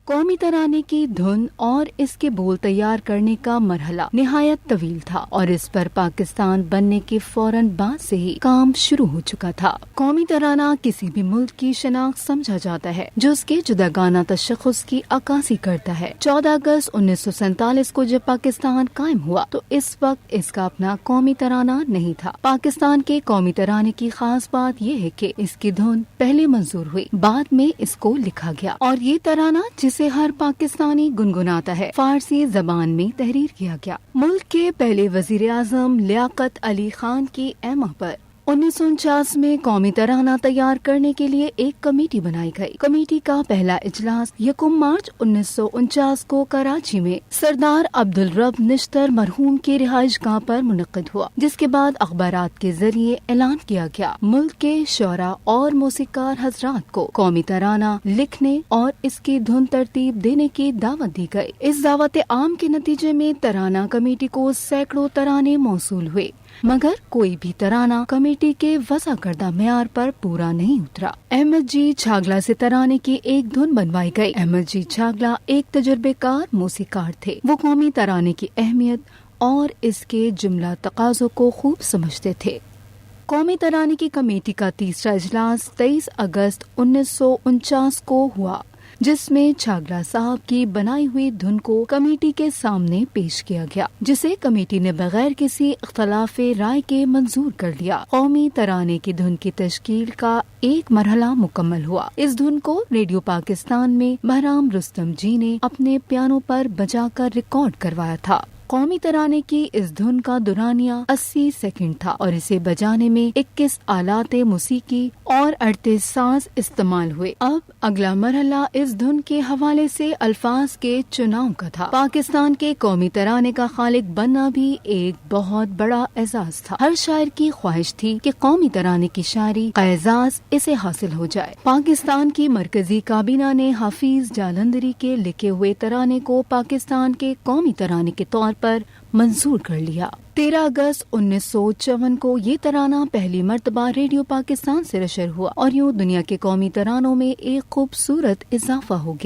قومی ترانے کی دھن اور اس کے بول تیار کرنے کا مرحلہ نہایت طویل تھا اور اس پر پاکستان بننے کے فوراً بعد سے ہی کام شروع ہو چکا تھا۔ قومی ترانہ کسی بھی ملک کی شناخت سمجھا جاتا ہے جو اس کے جداگانہ تشخص کی عکاسی کرتا ہے۔ 14 اگست 1947 کو جب پاکستان قائم ہوا تو اس وقت اس کا اپنا قومی ترانہ نہیں تھا۔ پاکستان کے قومی ترانے کی خاص بات یہ ہے کہ اس کی دھن پہلے منظور ہوئی، بعد میں اس کو لکھا گیا، اور یہ ترانہ جسے ہر پاکستانی گنگناتا ہے فارسی زبان میں تحریر کیا گیا۔ ملک کے پہلے وزیر اعظم لیاقت علی خان کی اعمال پر 1949 میں قومی ترانہ تیار کرنے کے لیے ایک کمیٹی بنائی گئی۔ کمیٹی کا پہلا اجلاس 1 مارچ 1949 کو کراچی میں سردار عبدالرب نشتر مرحوم کی رہائش گاہ پر منعقد ہوا، جس کے بعد اخبارات کے ذریعے اعلان کیا گیا۔ ملک کے شعراء اور موسیقار حضرات کو قومی ترانہ لکھنے اور اس کی دھن ترتیب دینے کی دعوت دی گئی۔ اس دعوت عام کے نتیجے میں ترانہ کمیٹی کو سینکڑوں ترانے موصول ہوئے، مگر کوئی بھی ترانہ کمیٹی کے وضع کردہ معیار پر پورا نہیں اترا۔ احمد جی چھاگلا سے ترانے کی ایک دھن بنوائی گئی۔ احمد جی چھاگلا ایک تجربے کار موسیقار تھے۔ وہ قومی ترانے کی اہمیت اور اس کے جملہ تقاضوں کو خوب سمجھتے تھے۔ قومی ترانے کی کمیٹی کا تیسرا اجلاس 23 اگست 1949 کو ہوا، جس میں چھاگلا صاحب کی بنائی ہوئی دھن کو کمیٹی کے سامنے پیش کیا گیا، جسے کمیٹی نے بغیر کسی اختلاف رائے کے منظور کر لیا۔ قومی ترانے کی دھن کی تشکیل کا ایک مرحلہ مکمل ہوا۔ اس دھن کو ریڈیو پاکستان میں بہرام رستم جی نے اپنے پیانو پر بجا کر ریکارڈ کروایا تھا۔ قومی ترانے کی اس دھن کا دورانیہ 80 سیکنڈ تھا اور اسے بجانے میں 21 آلات موسیقی اور 38 ساز استعمال ہوئے۔ اب اگلا مرحلہ اس دھن کے حوالے سے الفاظ کے چناؤ کا تھا۔ پاکستان کے قومی ترانے کا خالق بننا بھی ایک بہت بڑا اعزاز تھا۔ ہر شاعر کی خواہش تھی کہ قومی ترانے کی شاعری کا اعزاز اسے حاصل ہو جائے۔ پاکستان کی مرکزی کابینہ نے حافظ جالندھری کے لکھے ہوئے ترانے کو پاکستان کے قومی ترانے کے طور پر منظور کر لیا۔ 13 اگست 1954 کو یہ ترانہ پہلی مرتبہ ریڈیو پاکستان سے نشر ہوا اور یوں دنیا کے قومی ترانوں میں ایک خوبصورت اضافہ ہو گیا۔